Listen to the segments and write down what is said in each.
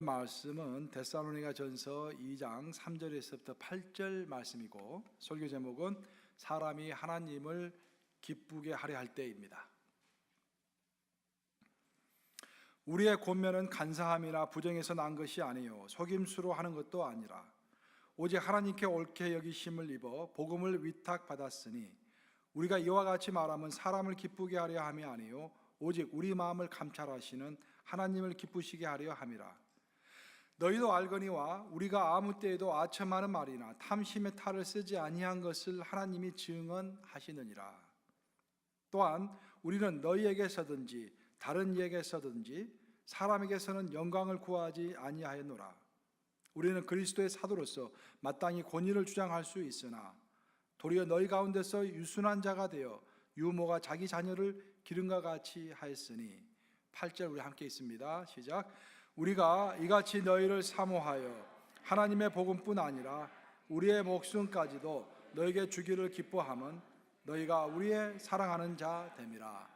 말씀은 데살로니가 전서 2장 3절에서부터 8절 말씀이고, 설교 제목은 사람이 하나님을 기쁘게 하려 할 때입니다. 우리의 권면은 간사함이나 부정에서 난 것이 아니요 속임수로 하는 것도 아니라 오직 하나님께 옳게 여기심을 입어 복음을 위탁받았으니, 우리가 이와 같이 말하면 사람을 기쁘게 하려 함이 아니요 오직 우리 마음을 감찰하시는 하나님을 기쁘시게 하려 함이라. 너희도 알거니와 우리가 아무 때에도 아첨하는 말이나 탐심의 탈을 쓰지 아니한 것을 하나님이 증언하시느니라. 또한 우리는 너희에게서든지 다른 이에게서든지 사람에게서는 영광을 구하지 아니하였노라. 우리는 그리스도의 사도로서 마땅히 권위를 주장할 수 있으나 도리어 너희 가운데서 유순한 자가 되어 유모가 자기 자녀를 기름과 같이 하였으니. 8절 우리 함께 있습니다. 시작. 우리가 이같이 너희를 사모하여 하나님의 복음뿐 아니라 우리의 목숨까지도 너에게 주기를 기뻐함은 너희가 우리의 사랑하는 자 됨이라.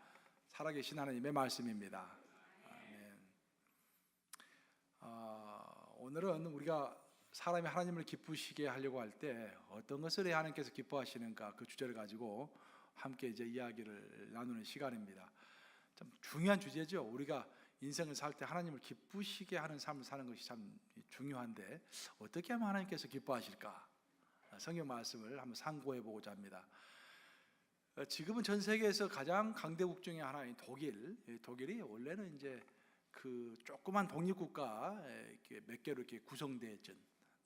살아계신 하나님의 말씀입니다. 아멘. 오늘은 우리가 사람이 하나님을 기쁘시게 하려고 할 때 어떤 것을 해야 하나님께서 기뻐하시는가, 그 주제를 가지고 함께 이제 이야기를 나누는 시간입니다. 참 중요한 주제죠. 우리가 인생을 살 때 하나님을 기쁘시게 하는 삶을 사는 것이 참 중요한데, 어떻게 하면 하나님께서 기뻐하실까? 성경 말씀을 한번 상고해 보고자 합니다. 지금은 전 세계에서 가장 강대국 중에 하나인 독일이 원래는 이제 그 조그만 독립국가 몇 개로 이렇게 구성되어진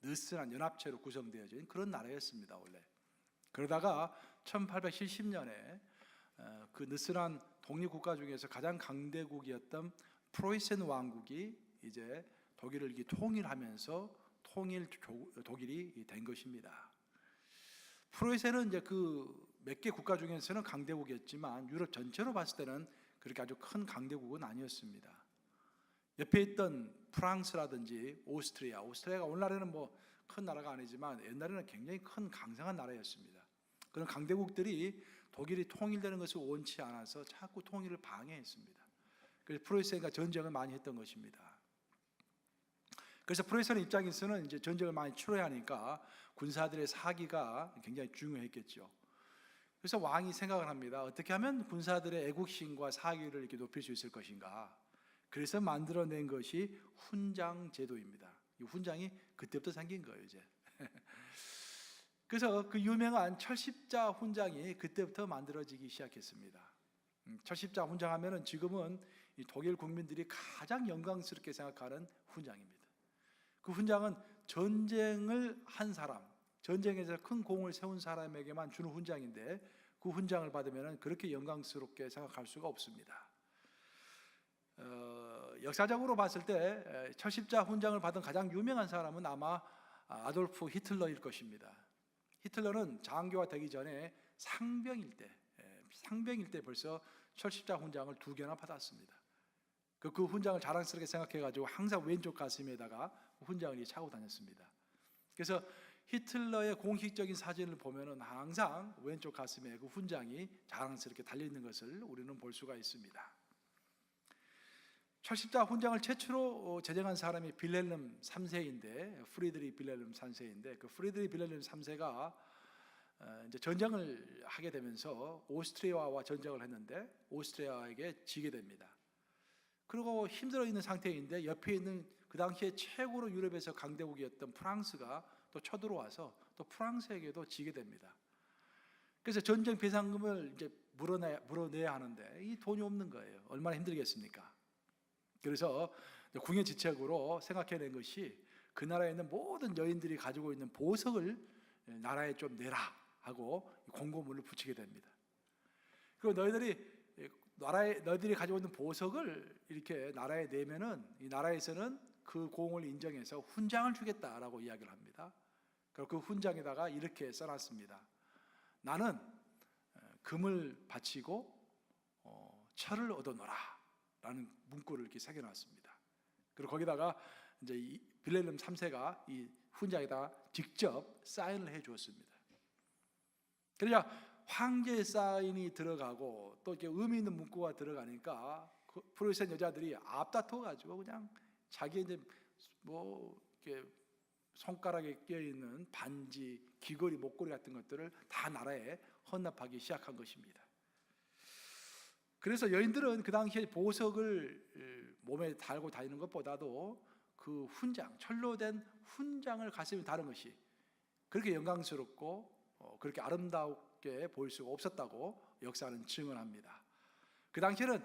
느슨한 연합체로 구성되어진 그런 나라였습니다. 원래 그러다가 1870년에 그 느슨한 독립국가 중에서 가장 강대국이었던 프로이센 왕국이 이제 독일을 통일하면서 통일 독일이 된 것입니다. 프로이센은 이제 그 몇 개 국가 중에서는 강대국이었지만 유럽 전체로 봤을 때는 그렇게 아주 큰 강대국은 아니었습니다. 옆에 있던 프랑스라든지 오스트리아가 오늘날에는 뭐 큰 나라가 아니지만 옛날에는 굉장히 큰 강성한 나라였습니다. 그런 강대국들이 독일이 통일되는 것을 원치 않아서 자꾸 통일을 방해했습니다. 그래서 프로이센과 전쟁을 많이 했던 것입니다. 그래서 프로이센 입장에서는 이제 전쟁을 많이 치러야 하니까 군사들의 사기가 굉장히 중요했겠죠. 그래서 왕이 생각을 합니다. 어떻게 하면 군사들의 애국심과 사기를 이렇게 높일 수 있을 것인가? 그래서 만들어낸 것이 훈장 제도입니다. 이 훈장이 그때부터 생긴 거예요, 이제. 그래서 그 유명한 철십자 훈장이 그때부터 만들어지기 시작했습니다. 철십자 훈장 하면은 지금은 이 독일 국민들이 가장 영광스럽게 생각하는 훈장입니다. 그 훈장은 전쟁을 한 사람, 전쟁에서 큰 공을 세운 사람에게만 주는 훈장인데, 그 훈장을 받으면 그렇게 영광스럽게 생각할 수가 없습니다. 역사적으로 봤을 때 철십자 훈장을 받은 가장 유명한 사람은 아마 아돌프 히틀러일 것입니다. 히틀러는 장교가 되기 전에 상병일 때 벌써 철십자 훈장을 2개나 받았습니다. 그 훈장을 자랑스럽게 생각해가지고 항상 왼쪽 가슴에다가 훈장을 차고 다녔습니다. 그래서 히틀러의 공식적인 사진을 보면은 항상 왼쪽 가슴에 그 훈장이 자랑스럽게 달려있는 것을 우리는 볼 수가 있습니다. 철십자 훈장을 최초로 제정한 사람이 빌헬름 3세인데, 프리드리히 빌헬름 3세인데, 그 프리드리히 빌헬름 3세가 이제 전쟁을 하게 되면서 오스트리아와 전쟁을 했는데 오스트리아에게 지게 됩니다. 그리고 힘들어 있는 상태인데 옆에 있는 그 당시에 최고로 유럽에서 강대국이었던 프랑스가 또 쳐들어와서 또 프랑스에게도 지게 됩니다. 그래서 전쟁 배상금을 이제 물어내야 하는데 이 돈이 없는 거예요. 얼마나 힘들겠습니까? 그래서 궁예지책으로 생각해낸 것이 그 나라에 있는 모든 여인들이 가지고 있는 보석을 나라에 좀 내라 하고 공고문을 붙이게 됩니다. 그리고 너희들이 가지고 있는 보석을 이렇게 나라에 내면은 이 나라에서는 그 공을 인정해서 훈장을 주겠다라고 이야기를 합니다. 그리고 그 훈장에다가 이렇게 써놨습니다. 나는 금을 바치고 철을 얻어노라 라는 문구를 이렇게 새겨놨습니다. 그리고 거기다가 이제 빌헬름 3세가 이 훈장에다가 직접 사인을 해 주었습니다. 그러니까 황제의 사인이 들어가고 또 이렇게 의미 있는 문구가 들어가니까 그 프로이센 여자들이 앞다퉈 가지고 그냥 자기 이제 뭐 이렇게 손가락에 끼어 있는 반지, 귀걸이, 목걸이 같은 것들을 다 나라에 헌납하기 시작한 것입니다. 그래서 여인들은 그 당시에 보석을 몸에 달고 다니는 것보다도 그 훈장, 철로 된 훈장을 가슴에 다는 것이 그렇게 영광스럽고 그렇게 아름답게 보일 수가 없었다고 역사는 증언합니다. 그 당시에는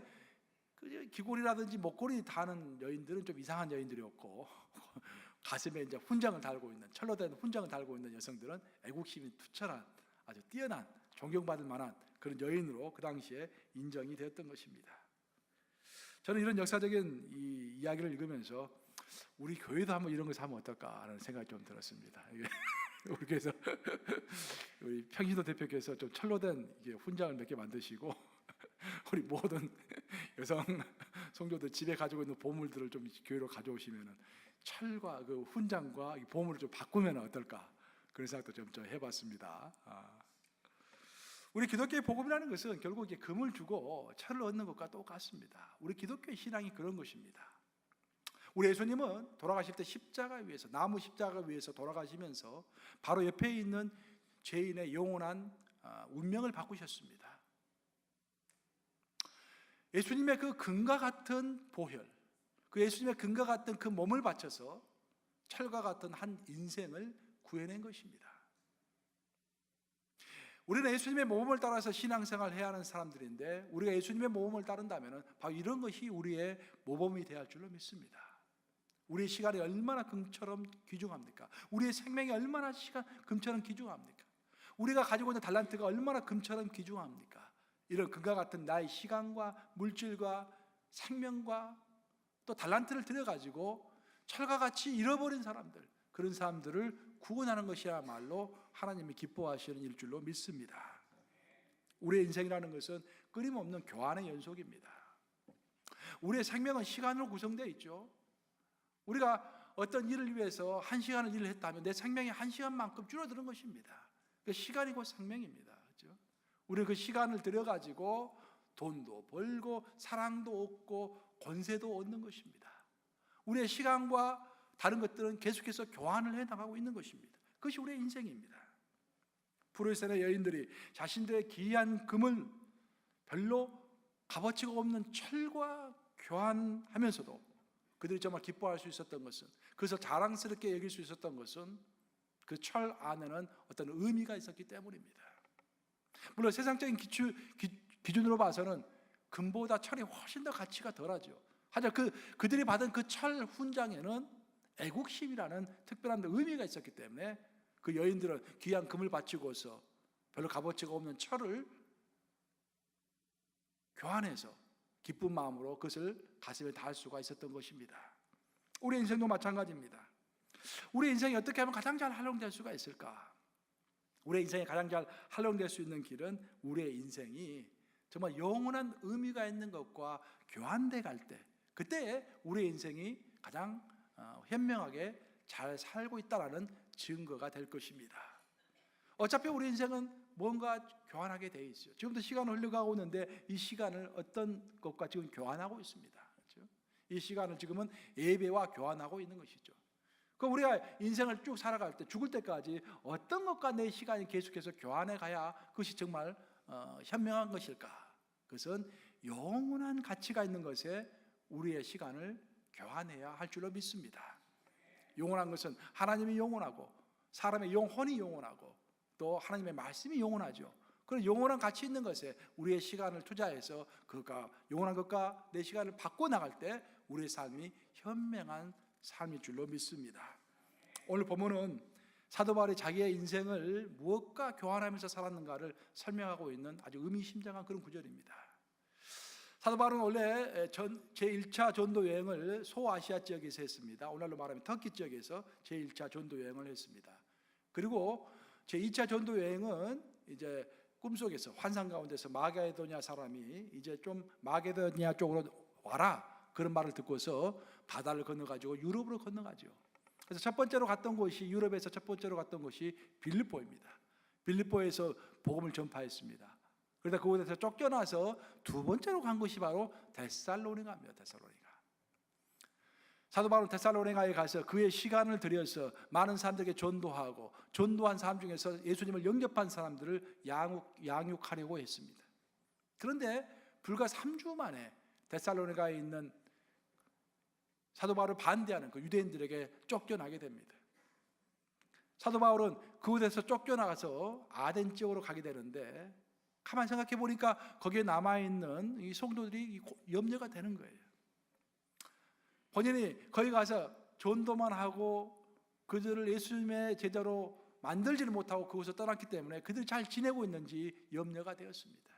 귀걸이라든지 목걸이 다는 여인들은 좀 이상한 여인들이었고 가슴에 이제 훈장을 달고 있는, 철로 된 훈장을 달고 있는 여성들은 애국심이 투철한, 아주 뛰어난, 존경받을 만한 그런 여인으로 그 당시에 인정이 되었던 것입니다. 저는 이런 역사적인 이 이야기를 읽으면서 우리 교회도 한번 이런 것을 하면 어떨까 하는 생각이 좀 들었습니다. 우리 교회에서 우리 평신도 대표께서 좀 철로 된 훈장을 몇 개 만드시고 우리 모든 여성 성도들 집에 가지고 있는 보물들을 좀 교회로 가져오시면은 철과 그 훈장과 이 보물을 좀 바꾸면 어떨까 그런 생각도 좀 해봤습니다. 우리 기독교의 복음이라는 것은 결국 이제 금을 주고 철을 얻는 것과 똑같습니다. 우리 기독교의 신앙이 그런 것입니다. 우리 예수님은 돌아가실 때 십자가 위에서, 나무 십자가 위에서 돌아가시면서 바로 옆에 있는 죄인의 영원한 운명을 바꾸셨습니다. 예수님의 그 금과 같은 보혈, 그 예수님의 금과 같은 그 몸을 바쳐서 철과 같은 한 인생을 구해낸 것입니다. 우리는 예수님의 모범을 따라서 신앙생활을 해야 하는 사람들인데 우리가 예수님의 모범을 따른다면 바로 이런 것이 우리의 모범이 되어야 할 줄로 믿습니다. 우리의 시간이 얼마나 금처럼 귀중합니까? 우리의 생명이 얼마나 금처럼 귀중합니까? 우리가 가지고 있는 달란트가 얼마나 금처럼 귀중합니까? 이런 금과 같은 나의 시간과 물질과 생명과 또 달란트를 들여가지고 철과 같이 잃어버린 사람들, 그런 사람들을 구원하는 것이야말로 하나님이 기뻐하시는 일줄로 믿습니다. 우리의 인생이라는 것은 끊임없는 교환의 연속입니다. 우리의 생명은 시간으로 구성되어 있죠. 우리가 어떤 일을 위해서 1시간을 일을 했다면 내 생명이 1시간만큼 줄어드는 것입니다. 그 시간이 곧 생명입니다. 그렇죠? 우리는 그 시간을 들여가지고 돈도 벌고 사랑도 얻고 권세도 얻는 것입니다. 우리의 시간과 다른 것들은 계속해서 교환을 해나가고 있는 것입니다. 그것이 우리의 인생입니다. 프로이센의 여인들이 자신들의 귀한 금을 별로 값어치가 없는 철과 교환하면서도 그들이 정말 기뻐할 수 있었던 것은, 그래서 자랑스럽게 여길 수 있었던 것은 그 철 안에는 어떤 의미가 있었기 때문입니다. 물론 세상적인 기준으로 봐서는 금보다 철이 훨씬 더 가치가 덜하죠. 하지만 그들이 받은 그 철 훈장에는 애국심이라는 특별한 의미가 있었기 때문에 그 여인들은 귀한 금을 바치고서 별로 값어치가 없는 철을 교환해서 기쁜 마음으로 그것을 가슴에 닿을 수가 있었던 것입니다. 우리 인생도 마찬가지입니다. 우리 인생이 어떻게 하면 가장 잘 활용될 수가 있을까? 우리 인생이 가장 잘 활용될 수 있는 길은 우리의 인생이 정말 영원한 의미가 있는 것과 교환돼 갈 때, 그때 우리의 인생이 가장 현명하게 잘 살고 있다는 증거가 될 것입니다. 어차피 우리 인생은 뭔가 교환하게 돼 있어요. 지금도 시간을 흘러가고 있는데 이 시간을 어떤 것과 지금 교환하고 있습니다. 그렇죠? 이 시간을 지금은 예배와 교환하고 있는 것이죠. 그럼 우리가 인생을 쭉 살아갈 때, 죽을 때까지 어떤 것과 내 시간이 계속해서 교환해 가야 그것이 정말 현명한 것일까? 그것은 영원한 가치가 있는 것에 우리의 시간을 교환해야 할 줄로 믿습니다. 영원한 것은 하나님이 영원하고 사람의 영혼이 영원하고 또 하나님의 말씀이 영원하죠. 그런 영원한 가치 있는 것에 우리의 시간을 투자해서 그가 영원한 것과 내 시간을 바꿔 나갈 때 우리의 삶이 현명한 삶일 줄로 믿습니다. 오늘 본문은 사도 바울이 자기의 인생을 무엇과 교환하면서 살았는가를 설명하고 있는 아주 의미심장한 그런 구절입니다. 사도 바울은 원래 제1차 전도 여행을 소아시아 지역에서 했습니다. 오늘날로 말하면 터키 지역에서 제1차 전도 여행을 했습니다. 그리고 제2차 전도 여행은 이제 꿈속에서 환상 가운데서 마게도냐 사람이 이제 좀 마게도냐 쪽으로 와라 그런 말을 듣고서 바다를 건너가지고 유럽으로 건너가죠. 그래서 첫 번째로 갔던 곳이, 유럽에서 첫 번째로 갔던 곳이 빌립보입니다. 빌립보에서 복음을 전파했습니다. 그러다 그곳에서 쫓겨나서 두 번째로 간 것이 바로 데살로니가입니다. 데살로니가. 사도 바울은 데살로니가에 가서 그의 시간을 들여서 많은 사람들에게 전도하고 전도한 사람 중에서 예수님을 영접한 사람들을 양육하려고 했습니다. 그런데 불과 3주 만에 데살로니가에 있는 사도 바울을 반대하는 그 유대인들에게 쫓겨나게 됩니다. 사도 바울은 그곳에서 쫓겨나가서 아덴 지역으로 가게 되는데 가만히 생각해 보니까 거기에 남아있는 이 성도들이 염려가 되는 거예요. 본인이 거기 가서 전도만 하고 그들을 예수님의 제자로 만들지를 못하고 그곳을 떠났기 때문에 그들이 잘 지내고 있는지 염려가 되었습니다.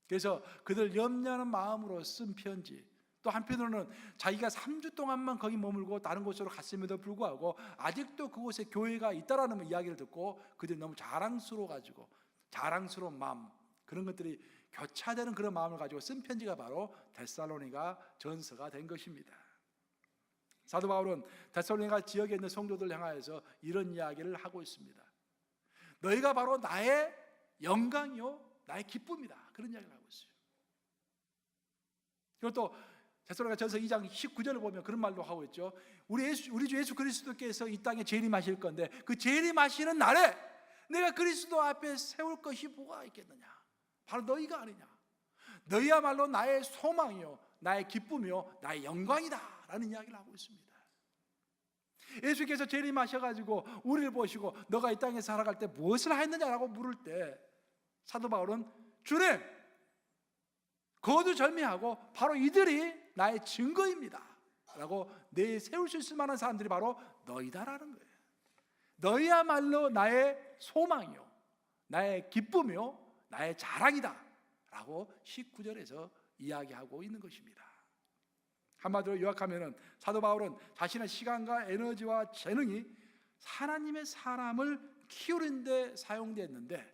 그래서 그들 염려하는 마음으로 쓴 편지, 또 한편으로는 자기가 3주 동안만 거기 머물고 다른 곳으로 갔음에도 불구하고 아직도 그곳에 교회가 있다라는 이야기를 듣고 그들이 너무 자랑스러워가지고 자랑스러운 마음, 그런 것들이 교차되는 그런 마음을 가지고 쓴 편지가 바로 데살로니가 전서가 된 것입니다. 사도 바울은 데살로니가 지역에 있는 성도들 향하여서 이런 이야기를 하고 있습니다. 너희가 바로 나의 영광이요 나의 기쁨이다, 그런 이야기를 하고 있어요. 그리고 또 데살로니가 전서 2장 19절을 보면 그런 말도 하고 있죠. 우리 주 예수 그리스도께서 이 땅에 재림하실 건데 그 재림하시는 날에 내가 그리스도 앞에 세울 것이 뭐가 있겠느냐, 바로 너희가 아니냐. 너희야말로 나의 소망이요 나의 기쁨이요 나의 영광이다 라는 이야기를 하고 있습니다. 예수께서 재림하셔가지고 우리를 보시고 너가 이 땅에 살아갈 때 무엇을 했느냐라고 물을 때 사도 바울은 주님 거두절미하고 바로 이들이 나의 증거입니다 라고 내세울 수 있을 만한 사람들이 바로 너희다라는 거예요. 너희야말로 나의 소망이요 나의 기쁨이요 나의 자랑이다 라고 19절에서 이야기하고 있는 것입니다. 한마디로 요약하면 사도 바울은 자신의 시간과 에너지와 재능이 하나님의 사람을 키우는 데 사용됐는데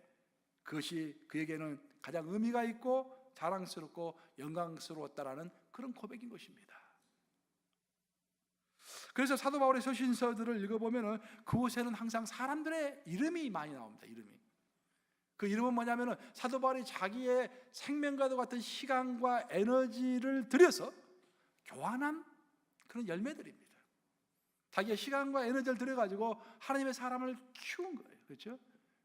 그것이 그에게는 가장 의미가 있고 자랑스럽고 영광스러웠다라는 그런 고백인 것입니다. 그래서 사도 바울의 서신서들을 읽어보면 그곳에는 항상 사람들의 이름이 많이 나옵니다. 그 이름은 뭐냐면 사도 바울이 자기의 생명과도 같은 시간과 에너지를 들여서 교환한 그런 열매들입니다. 자기의 시간과 에너지를 들여가지고 하나님의 사람을 키운 거예요. 그렇죠?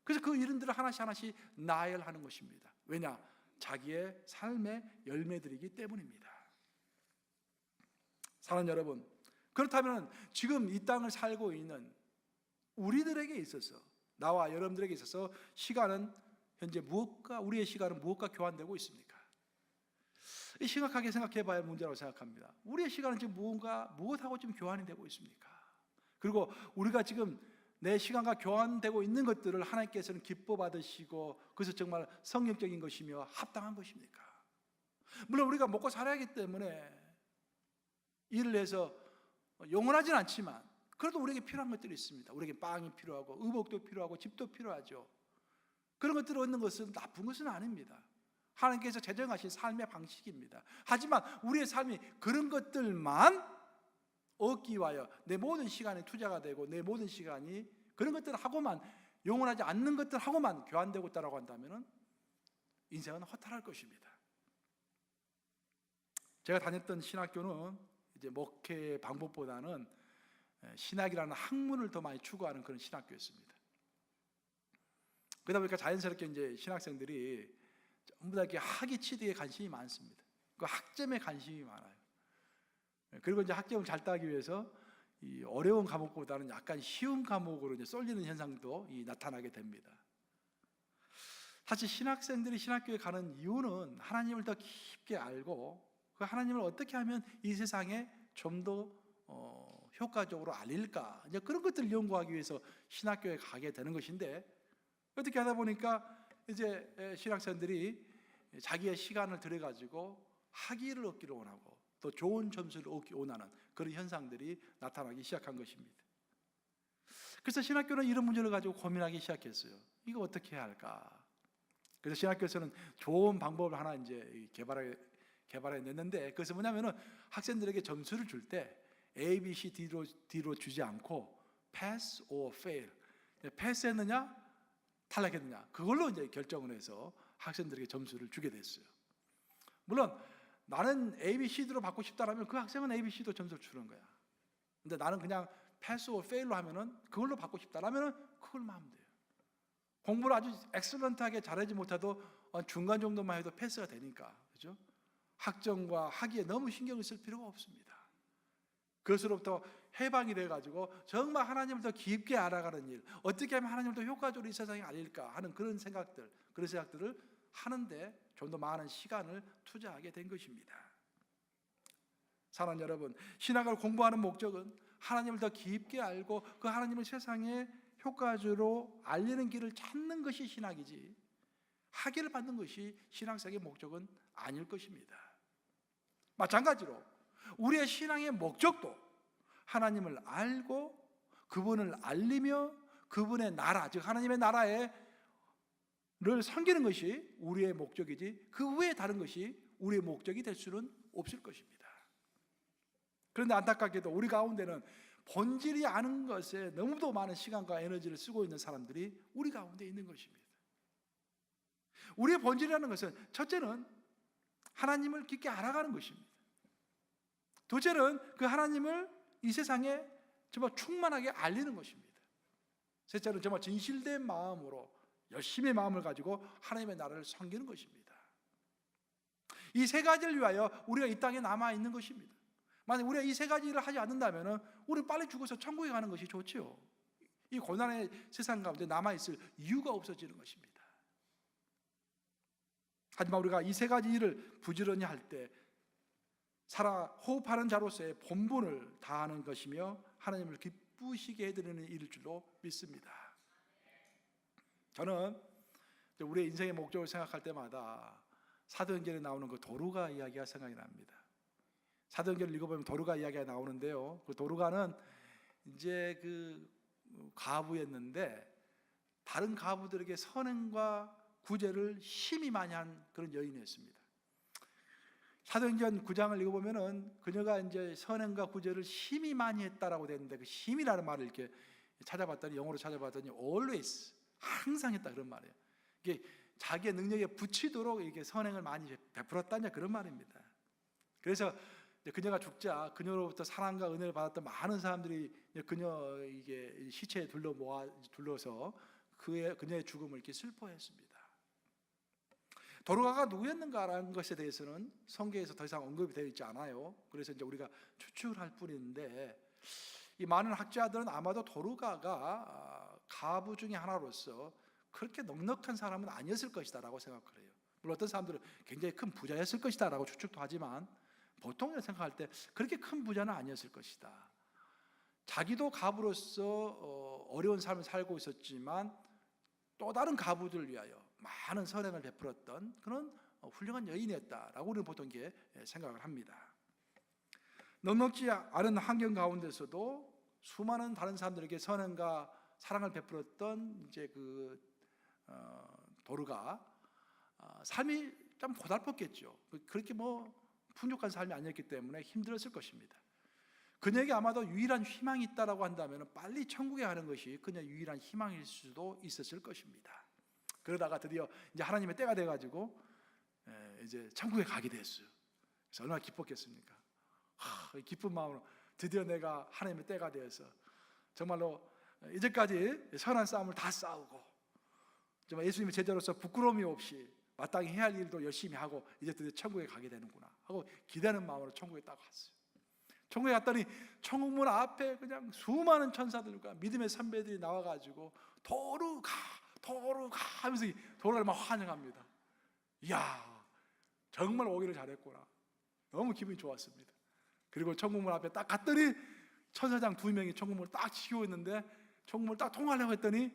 그래서 그 이름들을 하나씩 하나씩 나열하는 것입니다. 왜냐? 자기의 삶의 열매들이기 때문입니다. 사랑하는 여러분, 그렇다면 지금 이 땅을 살고 있는 우리들에게 있어서, 나와 여러분들에게 있어서 시간은 현재 우리의 시간은 무엇과 교환되고 있습니까? 심각하게 생각해 봐야 할 문제라고 생각합니다. 우리의 시간은 지금 무엇하고 지금 교환이 되고 있습니까? 그리고 우리가 지금 내 시간과 교환되고 있는 것들을 하나님께서는 기뻐 받으시고 그것은 정말 성경적인 것이며 합당한 것입니까? 물론 우리가 먹고 살아야 하기 때문에 일을 해서 영원하진 않지만 그래도 우리에게 필요한 것들이 있습니다. 우리에게 빵이 필요하고 의복도 필요하고 집도 필요하죠. 그런 것들을 얻는 것은 나쁜 것은 아닙니다. 하나님께서 제정하신 삶의 방식입니다. 하지만 우리의 삶이 그런 것들만 얻기 위하여 내 모든 시간이 투자가 되고 내 모든 시간이 그런 것들을 하고만, 영원하지 않는 것들 하고만 교환되고 있다고 한다면 인생은 허탈할 것입니다. 제가 다녔던 신학교는 이제 목회 방법보다는 신학이라는 학문을 더 많이 추구하는 그런 신학교였습니다. 그러다 보니까 자연스럽게 이제 신학생들이 전부 다 이렇게 학위 취득에 관심이 많습니다. 그 학점에 관심이 많아요. 그리고 이제 학점을 잘 따기 위해서 이 어려운 과목보다는 약간 쉬운 과목으로 이제 쏠리는 현상도 나타나게 됩니다. 사실 신학생들이 신학교에 가는 이유는 하나님을 더 깊게 알고 그 하나님을 어떻게 하면 이 세상에 좀 더 효과적으로 알릴까, 이제 그런 것들을 연구하기 위해서 신학교에 가게 되는 것인데, 어떻게 하다 보니까 이제 신학생들이 자기의 시간을 들여가지고 학위를 얻기를 원하고 또 좋은 점수를 얻기 원하는 그런 현상들이 나타나기 시작한 것입니다. 그래서 신학교는 이런 문제를 가지고 고민하기 시작했어요. 이거 어떻게 해야 할까? 그래서 신학교에서는 좋은 방법을 하나 이제 개발해냈는데, 그것은 뭐냐면은 학생들에게 점수를 줄 때 A, B, C, D로 주지 않고 pass or fail, 패스했느냐 탈락했느냐 그걸로 이제 결정을 해서 학생들에게 점수를 주게 됐어요. 물론 나는 A, B, C, D로 받고 싶다라면 그 학생은 A, B, C도 점수를 주는 거야. 근데 나는 그냥 패스 오 페일로 하면은 그걸로 받고 싶다라면은 그걸만 하면 돼요. 공부를 아주 엑셀런트하게 잘하지 못해도 중간 정도만 해도 패스가 되니까, 그죠? 학점과 학위에 너무 신경을 쓸 필요가 없습니다. 그것으로부터 해방이 돼가지고 정말 하나님을 더 깊게 알아가는 일, 어떻게 하면 하나님을 더 효과적으로 이 세상에 알릴까 하는 그런 생각들을 하는데 좀 더 많은 시간을 투자하게 된 것입니다. 사랑하는 여러분, 신학을 공부하는 목적은 하나님을 더 깊게 알고 그 하나님을 세상에 효과적으로 알리는 길을 찾는 것이 신학이지, 학위를 받는 것이 신학생의 목적은 아닐 것입니다. 마찬가지로 우리의 신앙의 목적도 하나님을 알고 그분을 알리며 그분의 나라, 즉 하나님의 나라를 섬기는 것이 우리의 목적이지, 그 외에 다른 것이 우리의 목적이 될 수는 없을 것입니다. 그런데 안타깝게도 우리 가운데는 본질이 아는 것에 너무도 많은 시간과 에너지를 쓰고 있는 사람들이 우리 가운데 있는 것입니다. 우리의 본질이라는 것은 첫째는 하나님을 깊게 알아가는 것입니다. 둘째는 그 하나님을 이 세상에 정말 충만하게 알리는 것입니다. 셋째는 정말 진실된 마음으로 열심히 마음을 가지고 하나님의 나라를 섬기는 것입니다. 이 세 가지를 위하여 우리가 이 땅에 남아 있는 것입니다. 만약 우리가 이 세 가지 일을 하지 않는다면 우리는 빨리 죽어서 천국에 가는 것이 좋지요. 이 고난의 세상 가운데 남아 있을 이유가 없어지는 것입니다. 하지만 우리가 이 세 가지 일을 부지런히 할 때 살아 호흡하는 자로서의 본분을 다하는 것이며 하나님을 기쁘시게 해드리는 일일 줄로 믿습니다. 저는 우리의 인생의 목적을 생각할 때마다 사도행전에 나오는 그 도루가 이야기가 생각이 납니다. 사도행전을 읽어보면 도루가 이야기가 나오는데요, 그 도루가는 이제 그 과부였는데 다른 과부들에게 선행과 구제를 심히 많이 한 그런 여인이었습니다. 사도행전 9장을 읽어보면은 그녀가 이제 선행과 구제를 심히 많이 했다라고 되는데, 그 심이라는 말을 이렇게 찾아봤더니, 영어로 찾아봤더니 always, 항상 했다 그런 말이에요. 이게 자기의 능력에 붙이도록 이렇게 선행을 많이 베풀었다냐 그런 말입니다. 그래서 그녀가 죽자 그녀로부터 사랑과 은혜를 받았던 많은 사람들이 그녀 이게 시체에 둘러서 그녀의 죽음을 이렇게 슬퍼했습니다. 도루가가 누구였는가라는 것에 대해서는 성경에서 더 이상 언급이 되어 있지 않아요. 그래서 이제 우리가 추측을 할 뿐인데, 이 많은 학자들은 아마도 도루가가 가부 중에 하나로서 그렇게 넉넉한 사람은 아니었을 것이다라고 생각을 해요. 물론 어떤 사람들은 굉장히 큰 부자였을 것이다라고 추측도 하지만 보통 생각할 때 그렇게 큰 부자는 아니었을 것이다. 자기도 가부로서 어려운 삶을 살고 있었지만 또 다른 가부들을 위하여 많은 선행을 베풀었던 그런 훌륭한 여인이었다라고 우리는 보통 이렇게 생각을 합니다. 넉넉지 않은 환경 가운데서도 수많은 다른 사람들에게 선행과 사랑을 베풀었던 이제 그 도루가 삶이 좀 고달팠겠죠. 그렇게 뭐 풍족한 삶이 아니었기 때문에 힘들었을 것입니다. 그녀에게 아마도 유일한 희망이 있다라고 한다면 빨리 천국에 가는 것이 그녀의 유일한 희망일 수도 있었을 것입니다. 그러다가 드디어 이제 하나님의 때가 돼가지고 이제 천국에 가게 됐어요. 그래서 얼마나 기뻤겠습니까? 기쁜 마음으로 드디어 내가 하나님의 때가 되어서 정말로 이제까지 선한 싸움을 다 싸우고 정말 예수님의 제자로서 부끄러움이 없이 마땅히 해야 할 일도 열심히 하고 이제 드디어 천국에 가게 되는구나 하고 기대하는 마음으로 천국에 딱 갔어요. 천국에 갔더니 천국문 앞에 그냥 수많은 천사들과 믿음의 선배들이 나와가지고 도루가 하면서 도루를 막 환영합니다. 이야, 정말 오기를 잘했구나. 너무 기분이 좋았습니다. 그리고 천국문 앞에 딱 갔더니 천사장 2명이 천국문을 딱 치고 있는데 천국문을 딱 통하려고 했더니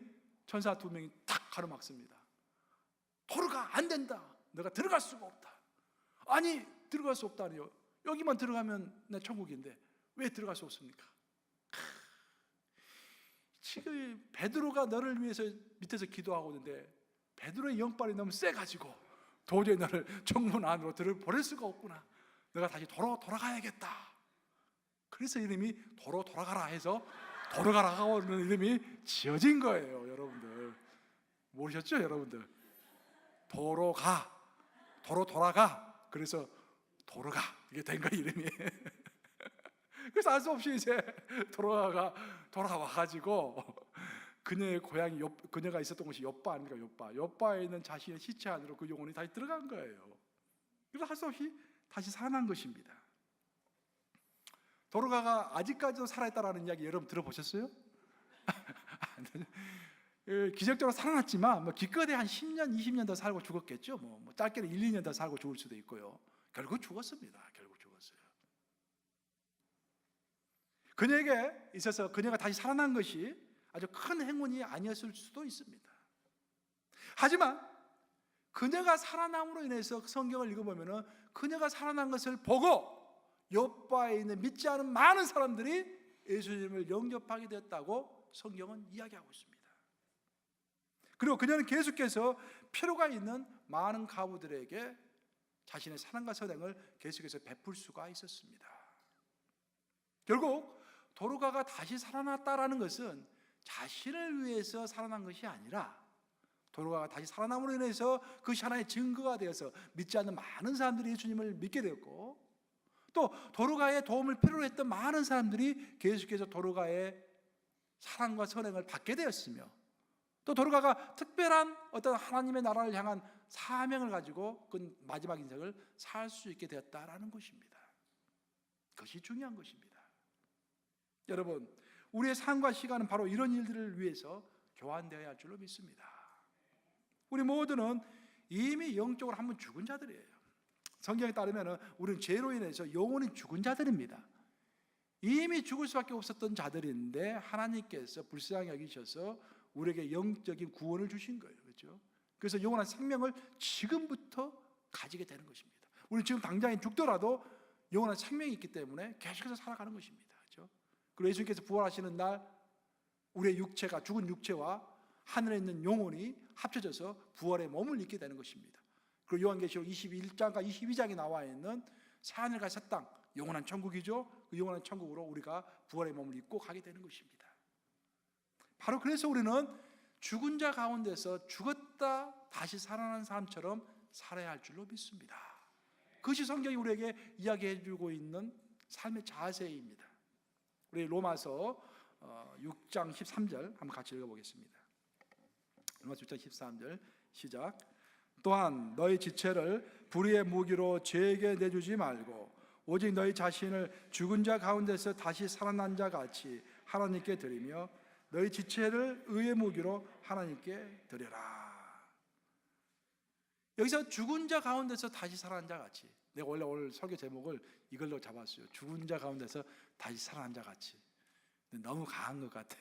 천사 2명이 탁 가로막습니다. 도루가 안 된다. 너가 들어갈 수가 없다. 아니, 들어갈 수 없다니요. 여기만 들어가면 내 천국인데 왜 들어갈 수 없습니까? 지금 베드로가 너를 위해서 밑에서 기도하고 있는데 베드로의 영빨이 너무 세가지고 도저히 너를 천문 안으로 보낼 수가 없구나. 너가 다시 돌아가야겠다. 그래서 이름이 돌아가라 해서 도로가라고 하는 이름이 지어진 거예요. 여러분들 모르셨죠? 여러분들 돌아가. 그래서 도로가 이게 된 거예요, 이름이. 그래서 알 수 없이 이제 돌아와가지고 그녀의 고향이 그녀가 있었던 곳이 욥바 아닙니까? 욥바에 있는 자신의 시체 안으로 그 영혼이 다시 들어간 거예요. 그래서 할 수 없이 다시 살아난 것입니다. 도로가가 아직까지도 살아있다라는 이야기 여러분 들어보셨어요? 기적적으로 살아났지만 기껏해 한 10년, 20년 더 살고 죽었겠죠. 뭐 짧게는 1, 2년 더 살고 죽을 수도 있고요. 결국 죽었습니다. 결국 죽었어요. 그녀에게 있어서 그녀가 다시 살아난 것이 아주 큰 행운이 아니었을 수도 있습니다. 하지만 그녀가 살아남으로 인해서 성경을 읽어보면 그녀가 살아난 것을 보고 욥바에 있는 믿지 않은 많은 사람들이 예수님을 영접하게 되었다고 성경은 이야기하고 있습니다. 그리고 그녀는 계속해서 필요가 있는 많은 가부들에게 자신의 사랑과 선행을 계속해서 베풀 수가 있었습니다. 결국 도로가가 다시 살아났다라는 것은 자신을 위해서 살아난 것이 아니라 도로가가 다시 살아남으로 인해서 그것이 하나의 증거가 되어서 믿지 않는 많은 사람들이 예수님을 믿게 되었고, 또 도로가의 도움을 필요로 했던 많은 사람들이 계속해서 도로가의 사랑과 선행을 받게 되었으며, 또 도로가가 특별한 어떤 하나님의 나라를 향한 사명을 가지고 그 마지막 인생을 살 수 있게 되었다라는 것입니다. 그것이 중요한 것입니다. 여러분, 우리의 삶과 시간은 바로 이런 일들을 위해서 교환되어야 할 줄로 믿습니다. 우리 모두는 이미 영적으로 한번 죽은 자들이에요. 성경에 따르면 우리는 죄로 인해서 영원히 죽은 자들입니다. 이미 죽을 수밖에 없었던 자들인데 하나님께서 불쌍히 여기셔서 우리에게 영적인 구원을 주신 거예요. 그렇죠? 그래서 영원한 생명을 지금부터 가지게 되는 것입니다. 우리는 지금 당장에 죽더라도 영원한 생명이 있기 때문에 계속해서 살아가는 것입니다. 그렇죠? 그리고 예수님께서 부활하시는 날 우리의 육체가, 죽은 육체와 하늘에 있는 영혼이 합쳐져서 부활의 몸을 입게 되는 것입니다. 그리고 요한계시록 21장과 22장에 나와 있는 새하늘과 새 땅, 영원한 천국이죠. 그 영원한 천국으로 우리가 부활의 몸을 입고 가게 되는 것입니다. 바로 그래서 우리는 죽은 자 가운데서 죽었다 다시 살아난 사람처럼 살아야 할 줄로 믿습니다. 그것이 성경이 우리에게 이야기해 주고 있는 삶의 자세입니다. 우리 로마서 6장 13절 한번 같이 읽어보겠습니다. 로마서 6장 13절 시작. 또한 너희 지체를 불의의 무기로 죄에게 내주지 말고 오직 너희 자신을 죽은 자 가운데서 다시 살아난 자 같이 하나님께 드리며 너희 지체를 의의 무기로 하나님께 드려라. 여기서 죽은 자 가운데서 다시 살아난 자 같이, 내가 원래 오늘 설교 제목을 이걸로 잡았어요. 죽은 자 가운데서 다시 살아난 자 같이. 너무 강한 것 같아.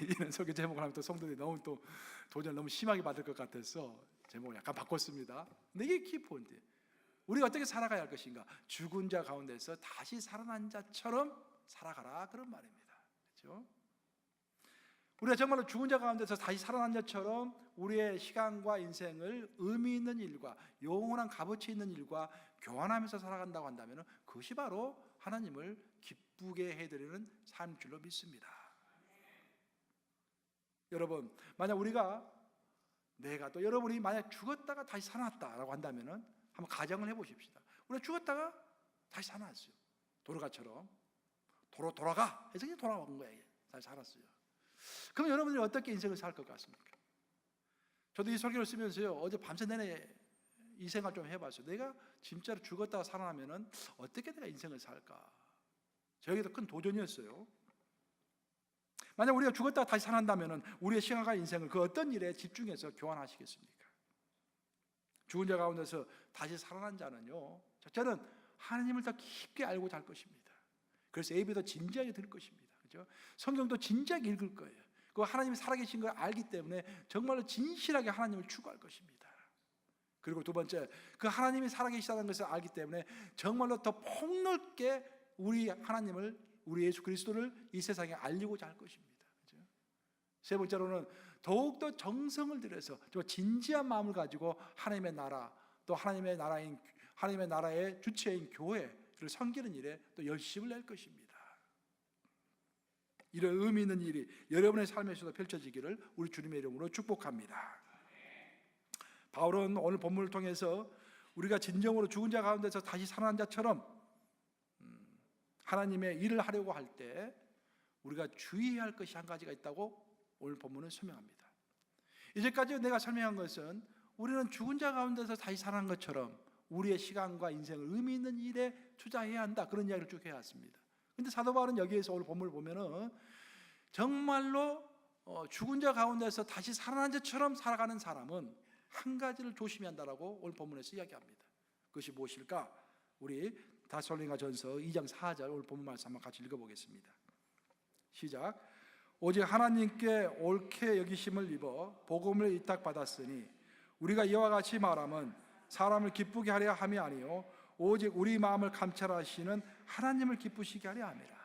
이런 설교 제목을 하면 또 성도들이 너무 또 도전을 너무 심하게 받을 것 같아서 제목을 약간 바꿨습니다. 근데 이게 키포인트. 우리가 어떻게 살아가야 할 것인가? 죽은 자 가운데서 다시 살아난 자처럼 살아가라, 그런 말입니다. 그렇죠? 우리가 정말로 죽은 자 가운데서 다시 살아난 자처럼 우리의 시간과 인생을 의미 있는 일과 영원한 값어치 있는 일과 교환하면서 살아간다고 한다면 그것이 바로 하나님을 기쁘게 해드리는 삶인 줄로 믿습니다. 여러분, 만약 내가 또 여러분이 만약 죽었다가 다시 살아났다라고 한다면 한번 가정을 해보십시다. 우리가 죽었다가 다시 살아났어요. 도로가처럼 돌아가 해서 그냥 돌아온 거예요. 다시 살았어요. 그럼 여러분들이 어떻게 인생을 살 것 같습니까? 저도 이 설교를 쓰면서요, 어제 밤새 내내 이 생각 좀 해봤어요. 내가 진짜로 죽었다가 살아나면 어떻게 내가 인생을 살까? 저에게도 큰 도전이었어요. 만약 우리가 죽었다가 다시 살아난다면 우리의 시간과 인생을 그 어떤 일에 집중해서 교환하시겠습니까? 죽은 자 가운데서 다시 살아난 자는요, 첫째는 하나님을 더 깊게 알고 잘 것입니다. 그래서 예배도 진지하게 들을 것입니다. 그렇죠? 성경도 진지하게 읽을 거예요. 그 하나님이 살아계신 걸 알기 때문에 정말로 진실하게 하나님을 추구할 것입니다. 그리고 두 번째, 그 하나님이 살아계시다는 것을 알기 때문에 정말로 더 폭넓게 우리 하나님을, 우리 예수 그리스도를 이 세상에 알리고자 할 것입니다. 그렇죠? 세 번째로는 더욱더 정성을 들여서 진지한 마음을 가지고 하나님의 나라, 또 하나님의 나라의 주체인 교회를 섬기는 일에 또 열심을 낼 것입니다. 이런 의미 있는 일이 여러분의 삶에서도 펼쳐지기를 우리 주님의 이름으로 축복합니다. 바울은 오늘 본문을 통해서 우리가 진정으로 죽은 자 가운데서 다시 살아난 자처럼 하나님의 일을 하려고 할 때 우리가 주의해야 할 것이 한 가지가 있다고 오늘 본문은 설명합니다. 이제까지 내가 설명한 것은 우리는 죽은 자 가운데서 다시 살아난 것처럼 우리의 시간과 인생을 의미 있는 일에 투자해야 한다, 그런 이야기를 쭉 해왔습니다. 그런데 사도 바울은 여기에서 오늘 본문을 보면은 정말로 죽은 자 가운데서 다시 살아난 자처럼 살아가는 사람은 한 가지를 조심해야 한다라고 오늘 본문에서 이야기합니다. 그것이 무엇일까? 우리 데살로니가전서 2장 4절 오늘 본문 말씀 한번 같이 읽어보겠습니다. 시작. 오직 하나님께 옳게 여기심을 입어 복음을 위탁받았으니 우리가 이와 같이 말함은 사람을 기쁘게 하려 함이 아니요 오직 우리 마음을 감찰하시는 하나님을 기쁘시게 하려 함이라.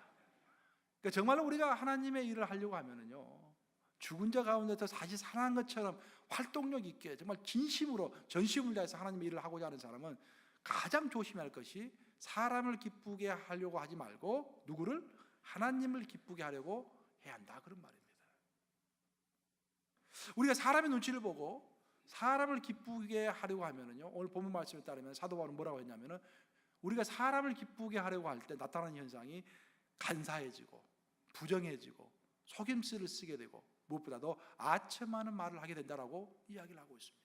그러니까 정말로 우리가 하나님의 일을 하려고 하면은요, 죽은 자 가운데서 다시 살아난 것처럼 활동력 있게 정말 진심으로 전심을 다해서 하나님의 일을 하고자 하는 사람은 가장 조심해야 할 것이 사람을 기쁘게 하려고 하지 말고 누구를? 하나님을 기쁘게 하려고 해야 한다, 그런 말입니다. 우리가 사람의 눈치를 보고 사람을 기쁘게 하려고 하면은요, 오늘 본문 말씀에 따르면 사도 바울은 뭐라고 했냐면은 우리가 사람을 기쁘게 하려고 할 때 나타나는 현상이 간사해지고 부정해지고 속임수를 쓰게 되고 무엇보다도 아첨하는 말을 하게 된다라고 이야기를 하고 있습니다.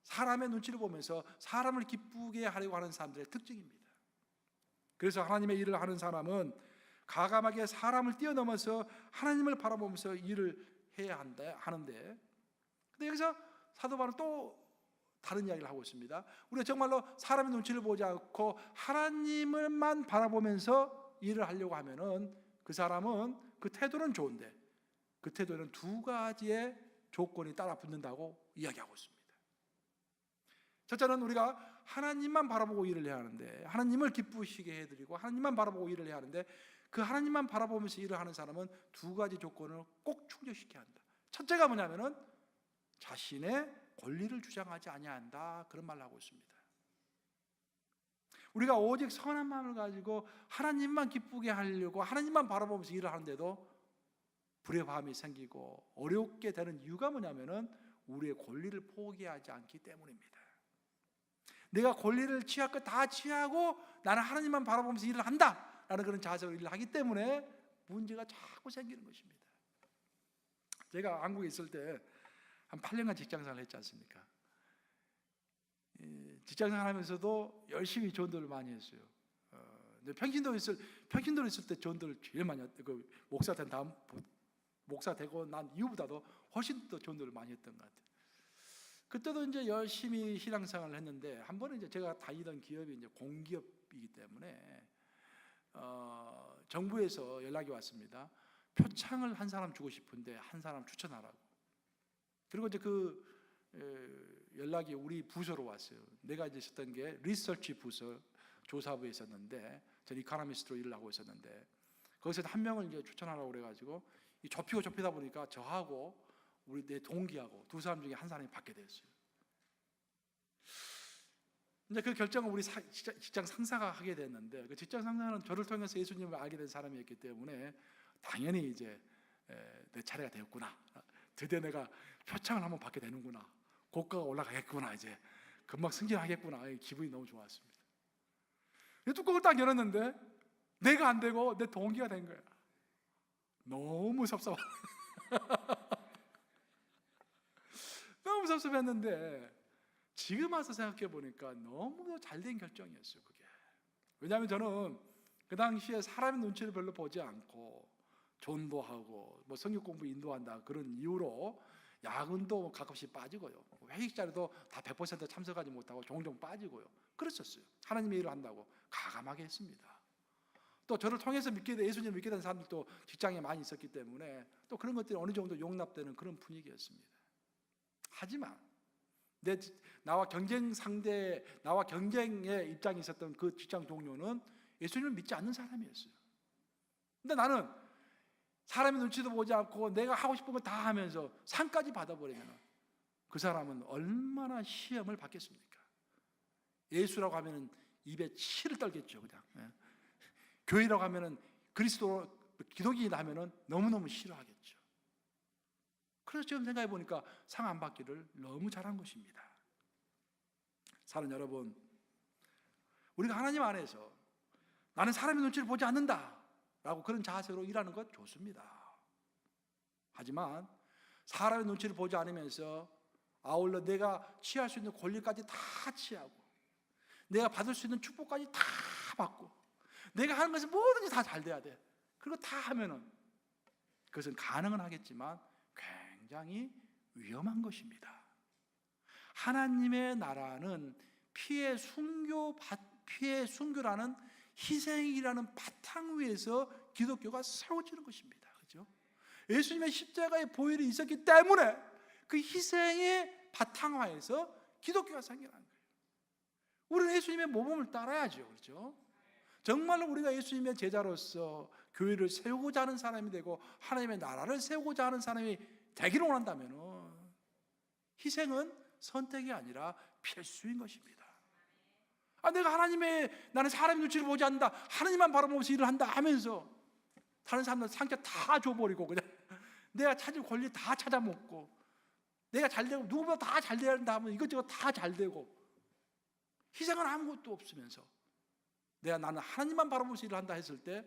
사람의 눈치를 보면서 사람을 기쁘게 하려고 하는 사람들의 특징입니다. 그래서 하나님의 일을 하는 사람은 과감하게 사람을 뛰어넘어서 하나님을 바라보면서 일을 해야 하는데, 근데 여기서 사도 바울은 또 다른 이야기를 하고 있습니다. 우리가 정말로 사람의 눈치를 보지 않고 하나님을만 바라보면서 일을 하려고 하면은 그 사람은 그 태도는 좋은데 그 태도에는 두 가지의 조건이 따라 붙는다고 이야기하고 있습니다. 첫째는 우리가 하나님만 바라보고 일을 해야 하는데, 하나님을 기쁘시게 해드리고 하나님만 바라보고 일을 해야 하는데, 그 하나님만 바라보면서 일을 하는 사람은 두 가지 조건을 꼭 충족시켜야 한다. 첫째가 뭐냐면은 자신의 권리를 주장하지 아니한다, 그런 말을 하고 있습니다. 우리가 오직 선한 마음을 가지고 하나님만 기쁘게 하려고 하나님만 바라보면서 일을 하는데도 불협화음이 생기고 어렵게 되는 이유가 뭐냐면은 우리의 권리를 포기하지 않기 때문입니다. 내가 권리를 취할 것 다 취하고 나는 하나님만 바라보면서 일을 한다 라는 그런 자세로 일을 하기 때문에 문제가 자꾸 생기는 것입니다. 제가 한국에 있을 때 한 8년간 직장생활을 했지 않습니까? 직장생활 하면서도 열심히 전도를 많이 했어요. 평신도에 있을 때 전도를 제일 많이 했고, 목사 되고 난 이후보다도 훨씬 더 전도를 많이 했던 것 같아요. 그때도 이제 열심히 신앙생활을 했는데, 한 번은 이제 제가 다니던 기업이 이제 공기업이기 때문에 정부에서 연락이 왔습니다. 표창을 한 사람 주고 싶은데 한 사람 추천하라고. 그리고 이제 연락이 우리 부서로 왔어요. 내가 이제 있었던 게 리서치 부서 조사부에 있었는데, 전 이코노미스트로 일을 하고 있었는데, 거기서 한 명을 이제 추천하라고 그래가지고 좁히다 보니까 저하고 우리 내 동기하고 두 사람 중에 한 사람이 받게 됐어요. 근데 그 결정을 우리 직장 상사가 하게 됐는데, 그 직장 상사는 저를 통해서 예수님을 알게 된 사람이었기 때문에 당연히 이제 내 차례가 되었구나, 드디어 내가 표창을 한번 받게 되는구나, 고가가 올라가겠구나, 이제 금방 승진하겠구나, 기분이 너무 좋았습니다. 뚜껑을 딱 열었는데 내가 안 되고 내 동기가 된 거야. 너무 섭섭. 너무 섭섭했는데 지금 와서 생각해 보니까 너무 잘된 결정이었어요, 그게. 왜냐하면 저는 그 당시에 사람의 눈치를 별로 보지 않고 전도하고 뭐 성경 공부 인도한다 그런 이유로 야근도 가끔씩 빠지고요, 회식 자리도 다 100% 참석하지 못하고 종종 빠지고요, 그랬었어요. 하나님의 일을 한다고 가감하게 했습니다. 또 저를 통해서 예수님을 믿게 된 사람들도 직장에 많이 있었기 때문에 또 그런 것들이 어느 정도 용납되는 그런 분위기였습니다. 하지만 나와 경쟁의 입장에 있었던 그 직장 동료는 예수님을 믿지 않는 사람이었어요. 근데 나는 사람의 눈치도 보지 않고 내가 하고 싶은 거 다 하면서 상까지 받아버리면 그 사람은 얼마나 시험을 받겠습니까? 예수라고 하면 입에 치를 떨겠죠, 그냥. 교회라고 하면 기독인이다 하면 너무너무 싫어하겠죠. 그래서 지금 생각해 보니까 상 안 받기를 너무 잘한 것입니다. 사는 여러분, 우리가 하나님 안에서 나는 사람의 눈치를 보지 않는다 라고 그런 자세로 일하는 것 좋습니다. 하지만 사람의 눈치를 보지 않으면서 아울러 내가 취할 수 있는 권리까지 다 취하고 내가 받을 수 있는 축복까지 다 받고 내가 하는 것은 뭐든지 다 잘 돼야 돼. 그리고 다 하면은 그것은 가능은 하겠지만 굉장히 위험한 것입니다. 하나님의 나라는 피의 순교라는 희생이라는 바탕 위에서 기독교가 세워지는 것입니다. 그렇죠? 예수님의 십자가의 보혈이 있었기 때문에 그 희생의 바탕화에서 기독교가 생겨난 거예요. 우리는 예수님의 모범을 따라야죠. 그렇죠? 정말로 우리가 예수님의 제자로서 교회를 세우고자 하는 사람이 되고 하나님의 나라를 세우고자 하는 사람이 되기를 원한다면 희생은 선택이 아니라 필수인 것입니다. 내가 나는 사람의 눈치를 보지 않는다, 하나님만 바라보면서 일을 한다 하면서 다른 사람들 상처 다 줘버리고 그냥 내가 찾을 권리 다 찾아먹고 내가 잘 되고 누구보다 다 잘 돼야 한다 하면 이것저것 다 잘 되고 희생은 아무것도 없으면서 나는 하나님만 바라보면서 일을 한다 했을 때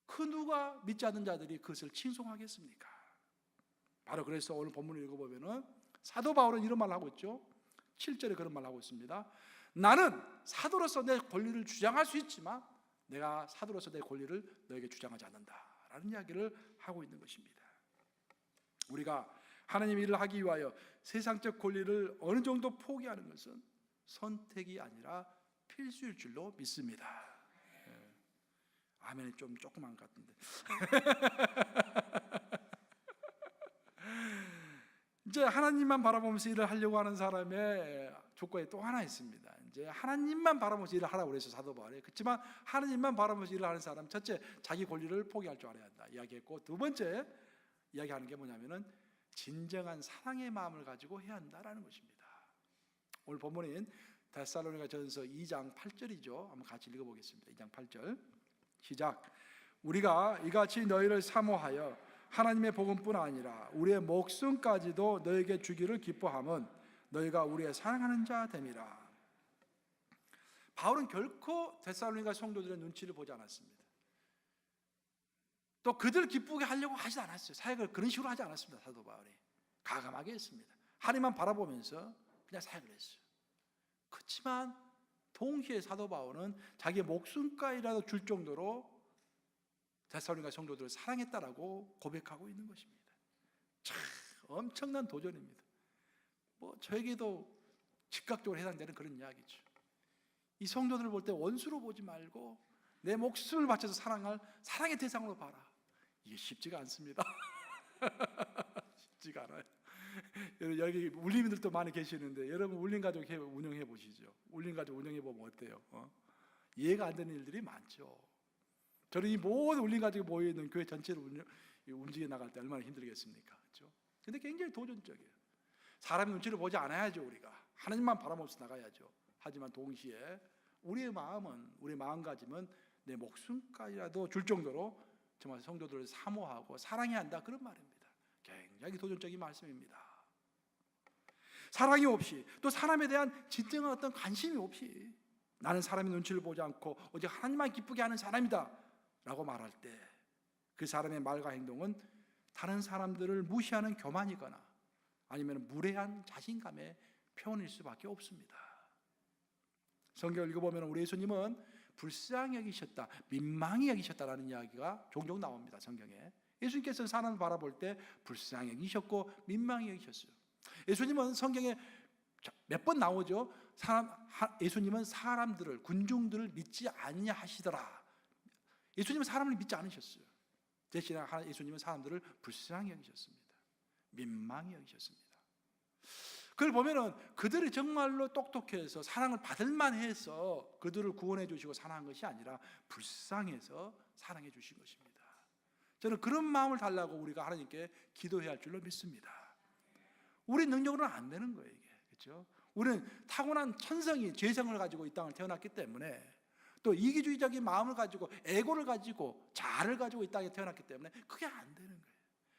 그 누가 믿지 않는 자들이 그것을 칭송하겠습니까? 바로 그래서 오늘 본문을 읽어보면은 사도 바울은 이런 말을 하고 있죠. 7절에 그런 말을 하고 있습니다. 나는 사도로서 내 권리를 주장할 수 있지만 내가 사도로서 내 권리를 너에게 주장하지 않는다라는 이야기를 하고 있는 것입니다. 우리가 하나님의 일을 하기 위하여 세상적 권리를 어느 정도 포기하는 것은 선택이 아니라 필수일 줄로 믿습니다. 아멘이 좀 조그만 것 같은데. 이제 하나님만 바라보면서 일을 하려고 하는 사람의 조건이 또 하나 있습니다. 이제 하나님만 바라보면서 일을 하라고 그래서 사도 바울이. 그렇지만 하나님만 바라보면서 일을 하는 사람, 첫째 자기 권리를 포기할 줄 알아야 한다 이야기했고, 두 번째 이야기하는 게 뭐냐면은 진정한 사랑의 마음을 가지고 해야 한다라는 것입니다. 오늘 본문인 데살로니가전서 2장 8절이죠. 한번 같이 읽어보겠습니다. 2장 8절 시작. 우리가 이같이 너희를 사모하여 하나님의 복음뿐 아니라 우리의 목숨까지도 너에게 주기를 기뻐함은 너희가 우리의 사랑하는 자 됨이라. 바울은 결코 데살로니가 성도들의 눈치를 보지 않았습니다. 또 그들 기쁘게 하려고 하지 않았어요. 사역을 그런 식으로 하지 않았습니다. 사도 바울이 가감하게 했습니다. 하나님만 바라보면서 그냥 사역을 했어요. 그렇지만 동시에 사도 바울은 자기의 목숨까지라도 줄 정도로 데살로니가 성도들을 사랑했다라고 고백하고 있는 것입니다. 참 엄청난 도전입니다. 저에게도 즉각적으로 해당되는 그런 이야기죠. 이 성도들을 볼 때 원수로 보지 말고 내 목숨을 바쳐서 사랑의 대상으로 봐라. 이게 쉽지가 않습니다. 쉽지가 않아요. 여기 울림들도 많이 계시는데 여러분 울림가족 운영해 보시죠. 울림가족 운영해 보면 어때요? 이해가 안 되는 일들이 많죠. 저는 이 모든 울림가족이 모여있는 교회 전체를 움직여 나갈 때 얼마나 힘들겠습니까? 그렇죠? 근데 굉장히 도전적이에요. 사람의 눈치를 보지 않아야죠. 우리가 하나님만 바라보면서 나가야죠. 하지만 동시에 우리의 마음가짐은 내 목숨까지라도 줄 정도로 정말 성도들을 사모하고 사랑해야 한다, 그런 말입니다. 굉장히 도전적인 말씀입니다. 사랑이 없이 또 사람에 대한 진정한 어떤 관심이 없이 나는 사람의 눈치를 보지 않고 오직 하나님만 기쁘게 하는 사람이다 라고 말할 때 그 사람의 말과 행동은 다른 사람들을 무시하는 교만이거나 아니면 무례한 자신감의 표현일 수밖에 없습니다. 성경을 읽어보면 우리 예수님은 불쌍히 여기셨다, 민망히 여기셨다라는 이야기가 종종 나옵니다. 성경에 예수님께서는 사람을 바라볼 때 불쌍히 여기셨고 민망히 여기셨어요. 예수님은 성경에 몇 번 나오죠. 예수님은 사람들을, 군중들을 믿지 아니하시더라. 예수님은 사람을 믿지 않으셨어요. 대신에 예수님은 사람들을 불쌍히 여기셨습니다. 민망히 여기셨습니다. 그걸 보면은 그들이 정말로 똑똑해서 사랑을 받을 만해서 그들을 구원해 주시고 사랑한 것이 아니라 불쌍해서 사랑해 주신 것입니다. 저는 그런 마음을 달라고 우리가 하나님께 기도해야 할 줄로 믿습니다. 우리 능력으로는 안 되는 거예요, 이게. 그렇죠? 우리는 타고난 천성이 죄성을 가지고 이 땅을 태어났기 때문에 또 이기주의적인 마음을 가지고 에고를 가지고 자아를 가지고 이 땅에 태어났기 때문에 그게 안 되는 거예요.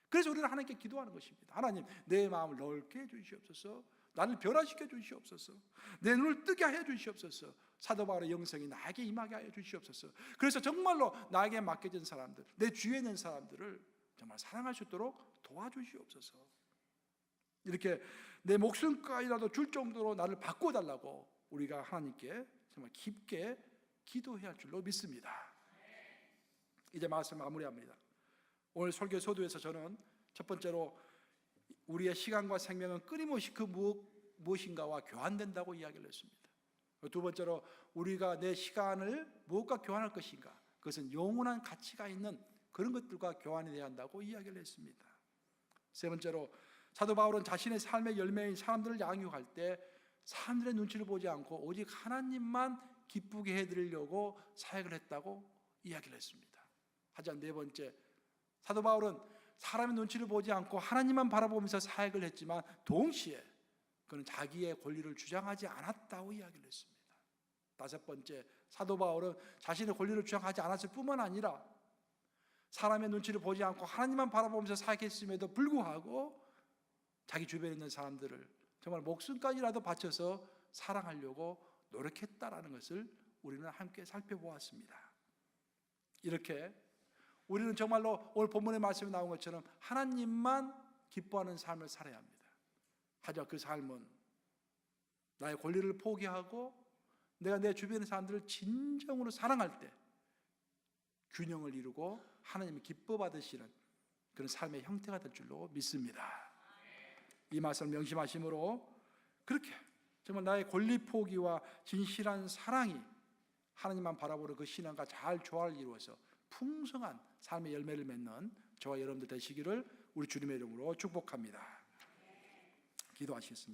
그래서 우리는 하나님께 기도하는 것입니다. 하나님, 내 마음을 넓게 해주시옵소서. 나를 변화시켜 주시옵소서. 내 눈을 뜨게 하여 주시옵소서. 사도 바울의 영성이 나에게 임하게 하여 주시옵소서. 그래서 정말로 나에게 맡겨진 사람들, 내 주위에 있는 사람들을 정말 사랑할 수 있도록 도와주시옵소서. 이렇게 내 목숨까지라도 줄 정도로 나를 바꿔달라고 우리가 하나님께 정말 깊게 기도해야 할 줄로 믿습니다. 이제 말씀 마무리합니다. 오늘 설교 소두에서 저는 첫 번째로 우리의 시간과 생명은 끊임없이 그 무엇인가와 교환된다고 이야기를 했습니다. 두 번째로 우리가 내 시간을 무엇과 교환할 것인가, 그것은 영원한 가치가 있는 그런 것들과 교환이 되어야 한다고 이야기를 했습니다. 세 번째로 사도 바울은 자신의 삶의 열매인 사람들을 양육할 때 사람들의 눈치를 보지 않고 오직 하나님만 기쁘게 해드리려고 사역을 했다고 이야기를 했습니다. 하지만 네 번째, 사도 바울은 사람의 눈치를 보지 않고 하나님만 바라보면서 사역을 했지만 동시에 그는 자기의 권리를 주장하지 않았다고 이야기를 했습니다. 다섯 번째, 사도 바울은 자신의 권리를 주장하지 않았을 뿐만 아니라 사람의 눈치를 보지 않고 하나님만 바라보면서 사역했음에도 불구하고 자기 주변에 있는 사람들을 정말 목숨까지라도 바쳐서 사랑하려고 노력했다라는 것을 우리는 함께 살펴보았습니다. 이렇게 우리는 정말로 오늘 본문의 말씀에 나온 것처럼 하나님만 기뻐하는 삶을 살아야 합니다. 하지만 그 삶은 나의 권리를 포기하고 내가 내 주변의 사람들을 진정으로 사랑할 때 균형을 이루고 하나님이 기뻐 받으시는 그런 삶의 형태가 될 줄로 믿습니다. 이 말씀을 명심하심으로 그렇게 정말 나의 권리 포기와 진실한 사랑이 하나님만 바라보는 그 신앙과 잘 조화를 이루어서 풍성한 삶의 열매를 맺는 저와 여러분들 되시기를 우리 주님의 이름으로 축복합니다. 기도하시겠습니다.